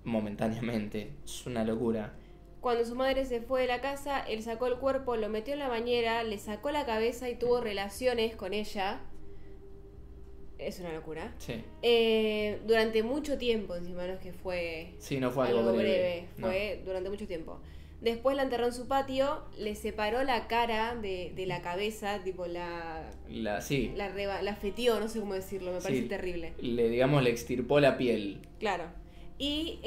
Speaker 1: momentáneamente. Es una locura.
Speaker 2: Cuando su madre se fue de la casa, él sacó el cuerpo, lo metió en la bañera, le sacó la cabeza y tuvo relaciones con ella. Es una locura.
Speaker 1: Sí.
Speaker 2: Durante mucho tiempo, encima no es que fue...
Speaker 1: Sí, no fue algo breve.
Speaker 2: Fue durante mucho tiempo. Después la enterró en su patio, le separó la cara de la cabeza, tipo
Speaker 1: Sí.
Speaker 2: la fetió, no sé cómo decirlo, me parece terrible.
Speaker 1: Le extirpó la piel.
Speaker 2: Claro. Y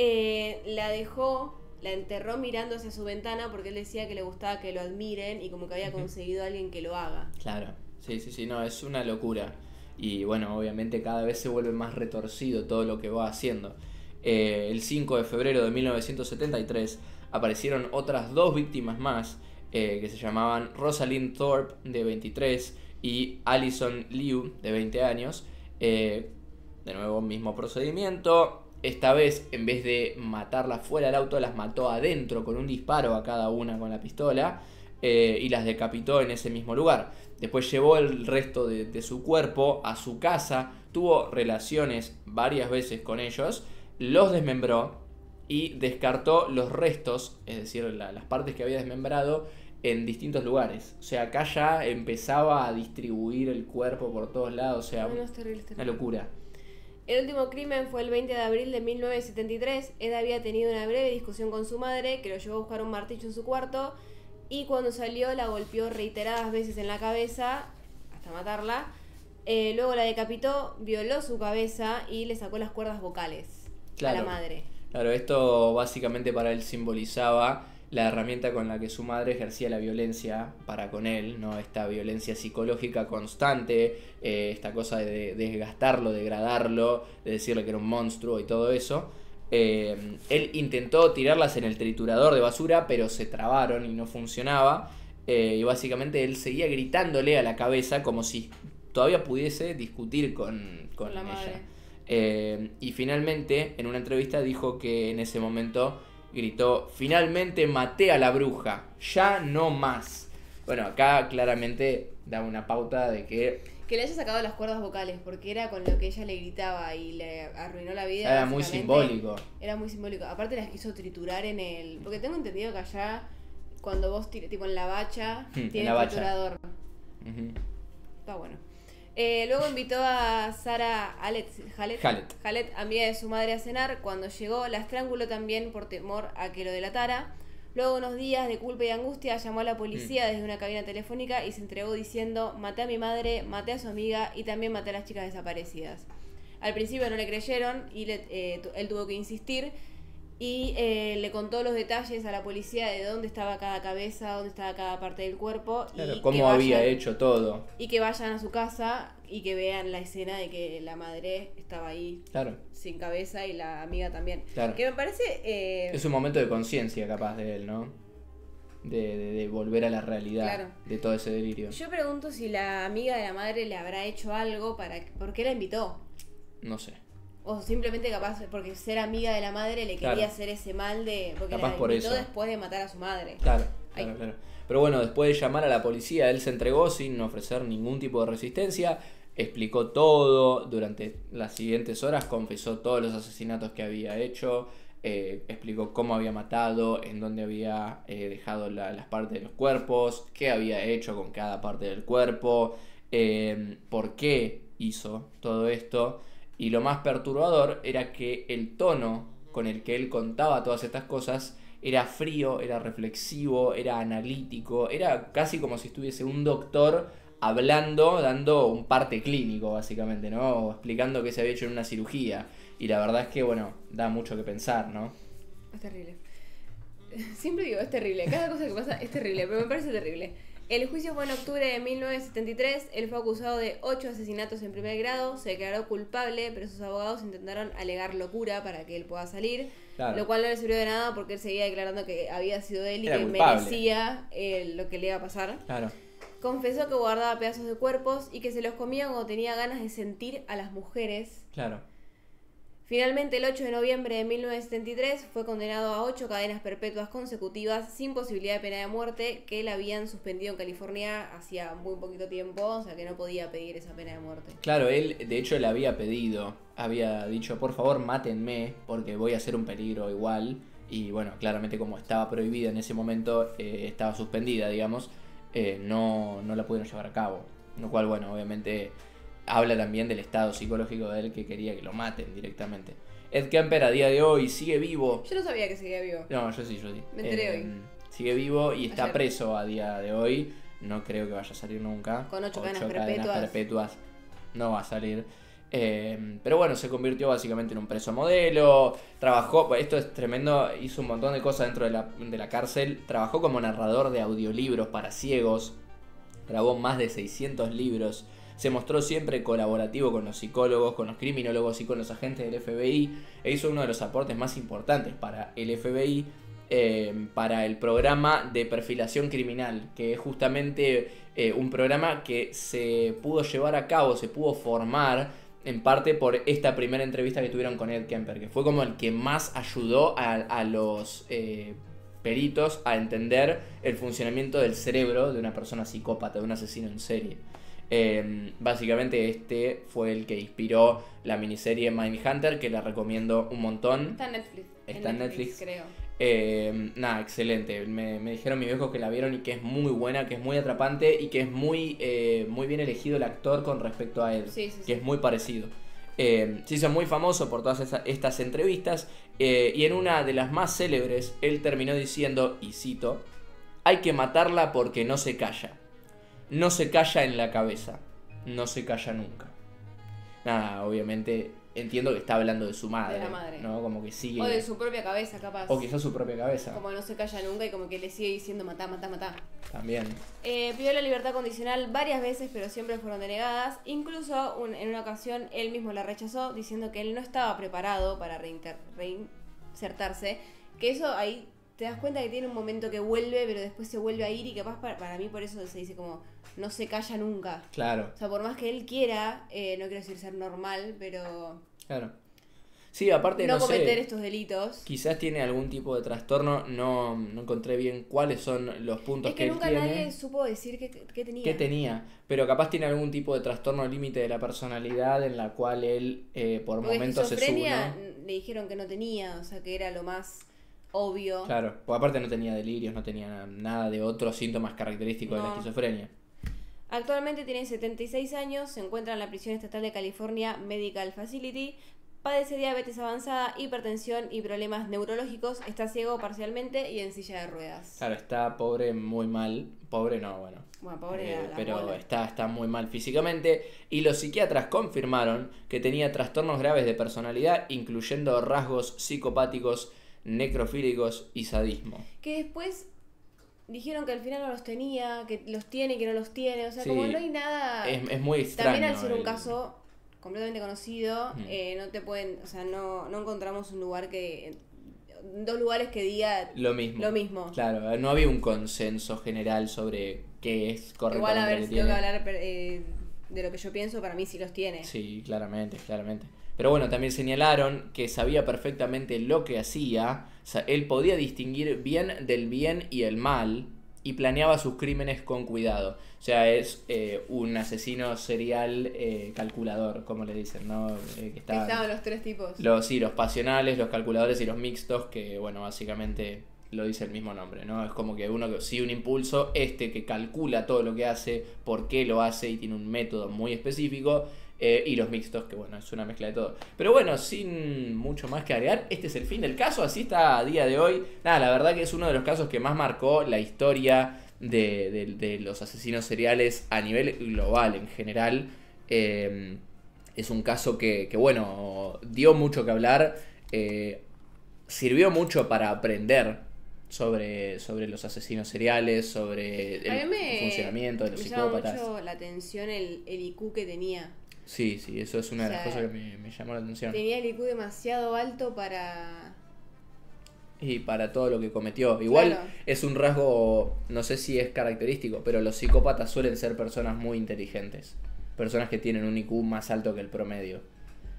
Speaker 2: la enterró mirando hacia su ventana porque él decía que le gustaba que lo admiren y como que había conseguido a alguien que lo haga.
Speaker 1: Claro. Sí, no, es una locura. Y bueno, obviamente cada vez se vuelve más retorcido todo lo que va haciendo. El 5 de febrero de 1973 aparecieron otras dos víctimas más, que se llamaban Rosalind Thorpe, de 23, y Alison Liu, de 20 años. De nuevo, mismo procedimiento. Esta vez, en vez de matarlas fuera del auto, las mató adentro con un disparo a cada una con la pistola, y las decapitó en ese mismo lugar. Después llevó el resto de su cuerpo a su casa, tuvo relaciones varias veces con ellos, los desmembró y descartó los restos, es decir, las partes que había desmembrado, en distintos lugares. O sea, acá ya empezaba a distribuir el cuerpo por todos lados. O sea,
Speaker 2: No, es terrible, es terrible.
Speaker 1: Una locura.
Speaker 2: El último crimen fue el 20 de abril de 1973. Ed había tenido una breve discusión con su madre, que lo llevó a buscar un martillo en su cuarto, y cuando salió la golpeó reiteradas veces en la cabeza, hasta matarla. Luego la decapitó, violó su cabeza y le sacó las cuerdas vocales a la madre.
Speaker 1: Claro, esto básicamente para él simbolizaba la herramienta con la que su madre ejercía la violencia para con él, ¿no? Esta violencia psicológica constante, esta cosa de desgastarlo, degradarlo, de decirle que era un monstruo y todo eso. Él intentó tirarlas en el triturador de basura, pero se trabaron y no funcionaba. Y básicamente él seguía gritándole a la cabeza como si todavía pudiese discutir con
Speaker 2: la
Speaker 1: ella.
Speaker 2: Madre.
Speaker 1: Y finalmente, en una entrevista dijo que en ese momento gritó: finalmente maté a la bruja, ya no más. Bueno, acá claramente da una pauta de que
Speaker 2: le haya sacado las cuerdas vocales, porque era con lo que ella le gritaba y le arruinó la vida.
Speaker 1: Era muy simbólico.
Speaker 2: Era muy simbólico. Aparte las quiso triturar en el... Porque tengo entendido que allá, cuando vos tipo en la bacha, tiene triturador. Está bueno. Luego invitó a Sarah Hallett, amiga de su madre, a cenar. Cuando llegó, la estranguló también por temor a que lo delatara. Luego, unos días de culpa y angustia, llamó a la policía desde una cabina telefónica y se entregó diciendo: maté a mi madre, maté a su amiga y también maté a las chicas desaparecidas. Al principio no le creyeron y él tuvo que insistir y le contó los detalles a la policía de dónde estaba cada cabeza, dónde estaba cada parte del cuerpo.
Speaker 1: Claro, cómo había hecho todo.
Speaker 2: Y que vayan a su casa y que vean la escena de que la madre estaba ahí,
Speaker 1: claro,
Speaker 2: sin cabeza, y la amiga también.
Speaker 1: Claro.
Speaker 2: Que me parece...
Speaker 1: es un momento de conciencia capaz de él, ¿no? De volver a la realidad, claro, de todo ese delirio.
Speaker 2: Yo pregunto si la amiga de la madre le habrá hecho algo ¿por qué la invitó?
Speaker 1: No sé.
Speaker 2: O simplemente capaz porque ser amiga de la madre le quería hacer ese mal de... Porque
Speaker 1: capaz
Speaker 2: la
Speaker 1: por
Speaker 2: invitó
Speaker 1: eso,
Speaker 2: después de matar a su madre.
Speaker 1: Claro. Pero bueno, después de llamar a la policía, él se entregó sin ofrecer ningún tipo de resistencia. Explicó todo, durante las siguientes horas confesó todos los asesinatos que había hecho, explicó cómo había matado, en dónde había dejado las partes de los cuerpos, qué había hecho con cada parte del cuerpo, por qué hizo todo esto. Y lo más perturbador era que el tono con el que él contaba todas estas cosas era frío, era reflexivo, era analítico, era casi como si estuviese un doctor hablando, dando un parte clínico básicamente, ¿no? O explicando qué se había hecho en una cirugía. Y la verdad es que, bueno, da mucho que pensar, ¿no?
Speaker 2: Es terrible. Siempre digo, es terrible. Cada cosa que pasa es terrible, pero me parece terrible. El juicio fue en octubre de 1973. Él fue acusado de 8 asesinatos en primer grado. Se declaró culpable, pero sus abogados intentaron alegar locura para que él pueda salir. Claro. Lo cual no le sirvió de nada porque él seguía declarando que había sido él y que merecía lo que le iba a pasar.
Speaker 1: Claro.
Speaker 2: Confesó que guardaba pedazos de cuerpos y que se los comía cuando tenía ganas de sentir a las mujeres.
Speaker 1: Claro.
Speaker 2: Finalmente, el 8 de noviembre de 1973 fue condenado a 8 cadenas perpetuas consecutivas sin posibilidad de pena de muerte, que la habían suspendido en California hacía muy poquito tiempo, o sea que no podía pedir esa pena de muerte.
Speaker 1: Claro, él de hecho le había pedido, había dicho: por favor mátenme porque voy a ser un peligro igual. Y bueno, claramente como estaba prohibida en ese momento, estaba suspendida, digamos, no la pudieron llevar a cabo. Lo cual, bueno, obviamente habla también del estado psicológico de él, que quería que lo maten directamente. Ed Kemper a día de hoy sigue vivo.
Speaker 2: Yo no sabía que seguía vivo.
Speaker 1: No, yo sí.
Speaker 2: Me enteré hoy.
Speaker 1: Sigue vivo y está preso a día de hoy. No creo que vaya a salir nunca.
Speaker 2: Con 8 cadenas
Speaker 1: perpetuas no va a salir. Pero bueno, se convirtió básicamente en un preso modelo. Trabajó, esto es tremendo, hizo un montón de cosas dentro de la cárcel. Trabajó como narrador de audiolibros para ciegos. grabó más de 600 libros, se mostró siempre colaborativo con los psicólogos, con los criminólogos y con los agentes del FBI, e hizo uno de los aportes más importantes para el FBI, para el programa de perfilación criminal, que es justamente un programa que se pudo llevar a cabo, se pudo formar en parte por esta primera entrevista que tuvieron con Ed Kemper, que fue como el que más ayudó a los peritos a entender el funcionamiento del cerebro de una persona psicópata, de un asesino en serie. Básicamente este fue el que inspiró la miniserie Mindhunter, que la recomiendo un montón.
Speaker 2: Está en Netflix.
Speaker 1: Está en Netflix,
Speaker 2: creo.
Speaker 1: Nada, excelente. Me dijeron mis viejos que la vieron y que es muy buena, que es muy atrapante y que es muy bien elegido el actor con respecto a él.
Speaker 2: Sí.
Speaker 1: Que es muy parecido. Se hizo muy famoso por todas estas entrevistas y en una de las más célebres él terminó diciendo, y cito: "Hay que matarla porque no se calla. No se calla en la cabeza. No se calla nunca". Nada, obviamente entiendo que está hablando de su madre.
Speaker 2: De la madre.
Speaker 1: ¿No? Como que sigue.
Speaker 2: O de su propia cabeza, capaz.
Speaker 1: O quizás su propia cabeza.
Speaker 2: Como no se calla nunca y como que le sigue diciendo matá.
Speaker 1: También.
Speaker 2: Pidió la libertad condicional varias veces, pero siempre fueron denegadas. Incluso en una ocasión él mismo la rechazó, diciendo que él no estaba preparado para reinsertarse. Que eso ahí te das cuenta que tiene un momento que vuelve, pero después se vuelve a ir, y capaz para mí por eso se dice como no se calla nunca.
Speaker 1: Claro.
Speaker 2: O sea, por más que él quiera, no quiero decir ser normal, pero
Speaker 1: Claro. Sí, aparte
Speaker 2: no
Speaker 1: no
Speaker 2: cometer
Speaker 1: sé,
Speaker 2: estos delitos.
Speaker 1: quizás tiene algún tipo de trastorno, no encontré bien cuáles son los puntos
Speaker 2: Es que
Speaker 1: él
Speaker 2: nunca
Speaker 1: tiene.
Speaker 2: nadie supo decir qué tenía.
Speaker 1: ¿Qué tenía? Pero capaz tiene algún tipo de trastorno límite de la personalidad en la cual él por
Speaker 2: Porque
Speaker 1: momentos se
Speaker 2: esquizofrenia
Speaker 1: sube.
Speaker 2: le dijeron que no tenía, o sea que era lo más obvio.
Speaker 1: Claro, porque aparte no tenía delirios, no tenía nada de otros síntomas característicos de la
Speaker 2: No.
Speaker 1: esquizofrenia.
Speaker 2: Actualmente tiene 76 años, se encuentra en la prisión estatal de California Medical Facility, padece diabetes avanzada, hipertensión y problemas neurológicos, está ciego parcialmente y en silla de ruedas.
Speaker 1: Claro, está pobre, muy mal. Pobre no, bueno.
Speaker 2: Bueno, pobre la
Speaker 1: pero
Speaker 2: bola.
Speaker 1: está muy mal físicamente. Y los psiquiatras confirmaron que tenía trastornos graves de personalidad, incluyendo rasgos psicopáticos, necrofílicos y sadismo.
Speaker 2: Que después dijeron que al final no los tenía, que los tiene y que no los tiene, o sea,
Speaker 1: Sí,
Speaker 2: como no hay nada.
Speaker 1: Es muy extraño.
Speaker 2: También al ser un
Speaker 1: el-
Speaker 2: caso completamente conocido, no te pueden, o sea, no encontramos un lugar dos lugares que diga
Speaker 1: Lo mismo. Claro, no había un consenso general sobre qué es correctamente
Speaker 2: igual a ver
Speaker 1: que
Speaker 2: si tengo que
Speaker 1: tiene.
Speaker 2: hablar de lo que yo pienso, para mí sí los tiene.
Speaker 1: Sí, claramente. Pero bueno, también señalaron que sabía perfectamente lo que hacía, o sea, él podía distinguir bien del bien y el mal y planeaba sus crímenes con cuidado. O sea, es un asesino serial calculador, como le dicen, ¿no? Que
Speaker 2: Estaban los tres tipos.
Speaker 1: sí, los pasionales, los calculadores y los mixtos, que bueno, básicamente lo dice el mismo nombre, ¿no? Es como que uno que sigue un impulso, que calcula todo lo que hace, por qué lo hace y tiene un método muy específico, y los mixtos, que bueno, es una mezcla de todo. Pero bueno, sin mucho más que agregar, este es el fin del caso, así está a día de hoy. Nada, la verdad que es uno de los casos que más marcó la historia de los asesinos seriales a nivel global en general. Es un caso que bueno, dio mucho que hablar, sirvió mucho para aprender sobre los asesinos seriales, sobre el funcionamiento de los
Speaker 2: me llama
Speaker 1: psicópatas.
Speaker 2: mucho la atención el IQ que tenía.
Speaker 1: Sí, eso es una de las
Speaker 2: O sea,
Speaker 1: cosas que me llamó la atención.
Speaker 2: Tenía el IQ demasiado alto para...
Speaker 1: Y para todo lo que cometió. Igual
Speaker 2: Claro.
Speaker 1: es un rasgo, no sé si es característico, pero los psicópatas suelen ser personas muy inteligentes. Personas que tienen un IQ más alto que el promedio.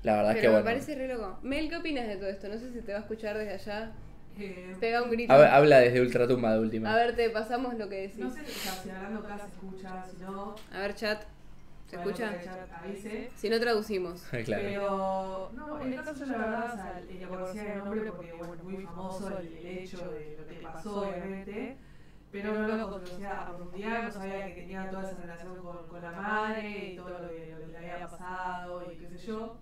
Speaker 1: La verdad es que
Speaker 2: Pero me
Speaker 1: bueno.
Speaker 2: parece re loco. Mel, ¿qué opinas de todo esto? No sé si te va a escuchar desde allá. Pega un grito.
Speaker 1: Habla desde Ultratumba de última.
Speaker 2: A ver, te pasamos lo que decís.
Speaker 3: No sé, o sea, si hablando acá se escucha, si no.
Speaker 2: A ver, chat. ¿Se
Speaker 3: bueno,
Speaker 2: escucha?
Speaker 3: el chat avise.
Speaker 2: Si no, traducimos.
Speaker 1: Claro.
Speaker 3: Pero, no, en el caso yo la verdad, o sea, ella conocía el nombre porque, bueno, es muy famoso el hecho de lo que pasó, obviamente. Pero no lo conocía a profundidad, no sabía que tenía toda esa relación con la madre y todo lo que le había pasado y qué sé yo.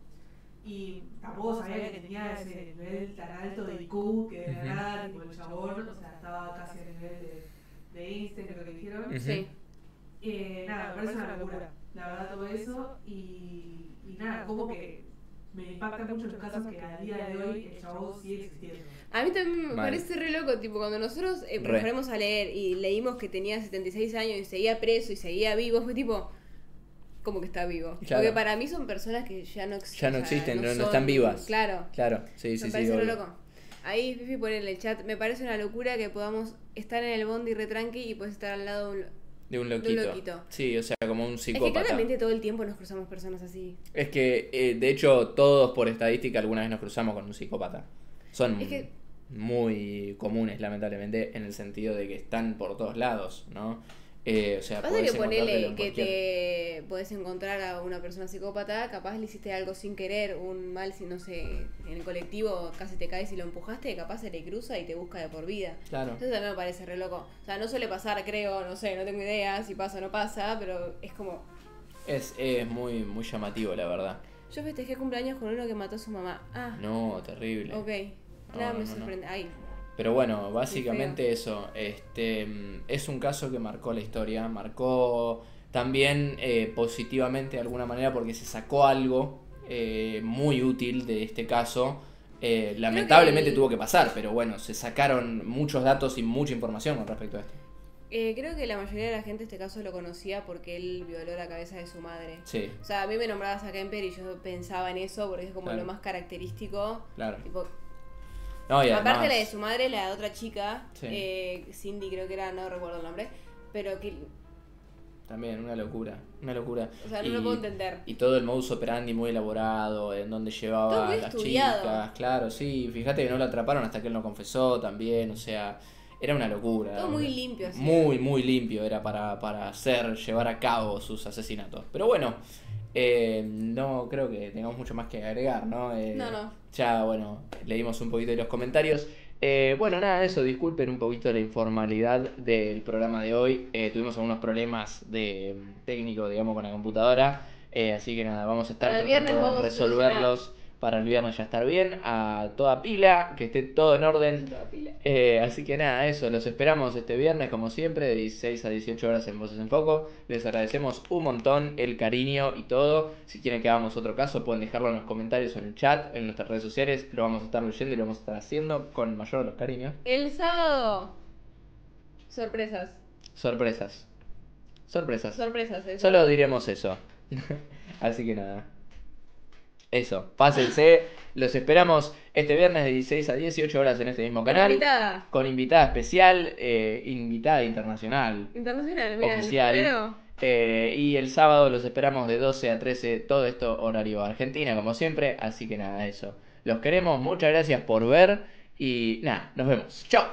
Speaker 3: Y tampoco sabía que tenía ese nivel tan alto de IQ que de la nada, tipo el chabón, o sea, estaba casi a nivel de Einstein, creo que dijeron.
Speaker 2: Sí.
Speaker 3: Nada, me parece una locura, la verdad, todo eso. Y nada, como que me impacta mucho los casos que a día de hoy el chavo sigue existiendo.
Speaker 2: A mí también me
Speaker 1: Mal.
Speaker 2: parece re loco, tipo, cuando nosotros
Speaker 1: Re.
Speaker 2: referimos a leer y leímos que tenía 76 años y seguía preso y seguía vivo, fue tipo, como que está vivo.
Speaker 1: Claro.
Speaker 2: Porque para mí son personas que ya no existen.
Speaker 1: Ya no existen, no
Speaker 2: son-
Speaker 1: están vivas.
Speaker 2: Claro.
Speaker 1: Claro, sí,
Speaker 2: Me
Speaker 1: sí, sí.
Speaker 2: parece re
Speaker 1: obvio.
Speaker 2: loco. Ahí Fifi pone en el chat, me parece una locura que podamos estar en el bondi retranqui y puedes estar al lado de un...
Speaker 1: De un loquito.
Speaker 2: loquito.
Speaker 1: Sí, o sea, como un
Speaker 2: Es que
Speaker 1: psicópata.
Speaker 2: claramente todo el tiempo nos cruzamos personas así.
Speaker 1: Es que, de hecho, todos por estadística alguna vez nos cruzamos con un psicópata. Son
Speaker 2: Es que-
Speaker 1: muy comunes, lamentablemente, en el sentido de que están por todos lados, ¿no? O sea,
Speaker 2: Pasa
Speaker 1: podés
Speaker 2: que
Speaker 1: encontrártelo
Speaker 2: ponele
Speaker 1: en
Speaker 2: que
Speaker 1: cualquier-
Speaker 2: te podés encontrar a una persona psicópata, capaz le hiciste algo sin querer, un mal, si no sé, en el colectivo casi te caes y lo empujaste, capaz se le cruza y te busca de por vida.
Speaker 1: Claro.
Speaker 2: Eso también me parece re loco. O sea, no suele pasar, creo, no sé, no tengo idea si pasa o no pasa, pero es como...
Speaker 1: Es muy, muy llamativo, la verdad.
Speaker 2: Yo festejé cumpleaños con uno que mató a su mamá. Ah,
Speaker 1: No, terrible.
Speaker 2: ok.
Speaker 1: No,
Speaker 2: Nada
Speaker 1: no,
Speaker 2: me
Speaker 1: no.
Speaker 2: sorprende. Ay,
Speaker 1: Pero bueno, básicamente eso. Es un caso que marcó la historia. Marcó también positivamente de alguna manera porque se sacó algo muy útil de este caso. Lamentablemente
Speaker 2: el-
Speaker 1: tuvo que pasar, pero bueno, se sacaron muchos datos y mucha información con respecto a esto.
Speaker 2: creo que la mayoría de la gente este caso lo conocía porque él violó la cabeza de su madre.
Speaker 1: Sí,
Speaker 2: O sea, a mí me nombrabas a Kemper y yo pensaba en eso porque es como
Speaker 1: Claro.
Speaker 2: lo más característico.
Speaker 1: claro.
Speaker 2: Tipo,
Speaker 1: No, y
Speaker 2: aparte
Speaker 1: además,
Speaker 2: la de su madre, la de otra chica,
Speaker 1: Sí.
Speaker 2: Cindy creo que era, no recuerdo el nombre, pero que,
Speaker 1: también una locura, una locura.
Speaker 2: o sea, no lo puedo entender.
Speaker 1: Y todo el modus operandi muy elaborado, en donde llevaba
Speaker 2: Todo muy
Speaker 1: a las
Speaker 2: estudiado.
Speaker 1: chicas, claro, sí, fíjate que no lo atraparon hasta que él no confesó también, o sea, era una locura.
Speaker 2: Todo muy limpio, así.
Speaker 1: Muy, muy limpio era para llevar a cabo sus asesinatos. Pero bueno, no creo que tengamos mucho más que agregar, ¿no?
Speaker 2: No.
Speaker 1: Ya, bueno, leímos un poquito de los comentarios. Bueno, nada, eso, disculpen un poquito la informalidad del programa de hoy. Tuvimos algunos problemas de técnico, digamos, con la computadora. Así que nada, vamos a estar
Speaker 2: Para el viernes
Speaker 1: tratando de
Speaker 2: vamos a
Speaker 1: resolverlos para el viernes ya estar bien, a toda pila, que esté todo en orden. Así que nada, eso, los esperamos este viernes como siempre, de 16 a 18 horas en Voces en Foco. Les agradecemos un montón el cariño y todo. Si quieren que hagamos otro caso, pueden dejarlo en los comentarios o en el chat, en nuestras redes sociales. Lo vamos a estar leyendo y lo vamos a estar haciendo con mayor de los cariños.
Speaker 2: El sábado, sorpresas.
Speaker 1: Sorpresas. Sorpresas.
Speaker 2: Sorpresas, eso.
Speaker 1: Solo diremos eso. Así que nada. Eso, pásense. Los esperamos este viernes de 16 a 18 horas en este mismo canal.
Speaker 2: Invitada.
Speaker 1: Con invitada especial, invitada internacional.
Speaker 2: Internacional, mira.
Speaker 1: Oficial. Y el sábado los esperamos de 12 a 13, todo esto horario Argentina, como siempre. Así que nada, eso. Los queremos, muchas gracias por ver. Y nada, nos vemos. Chao.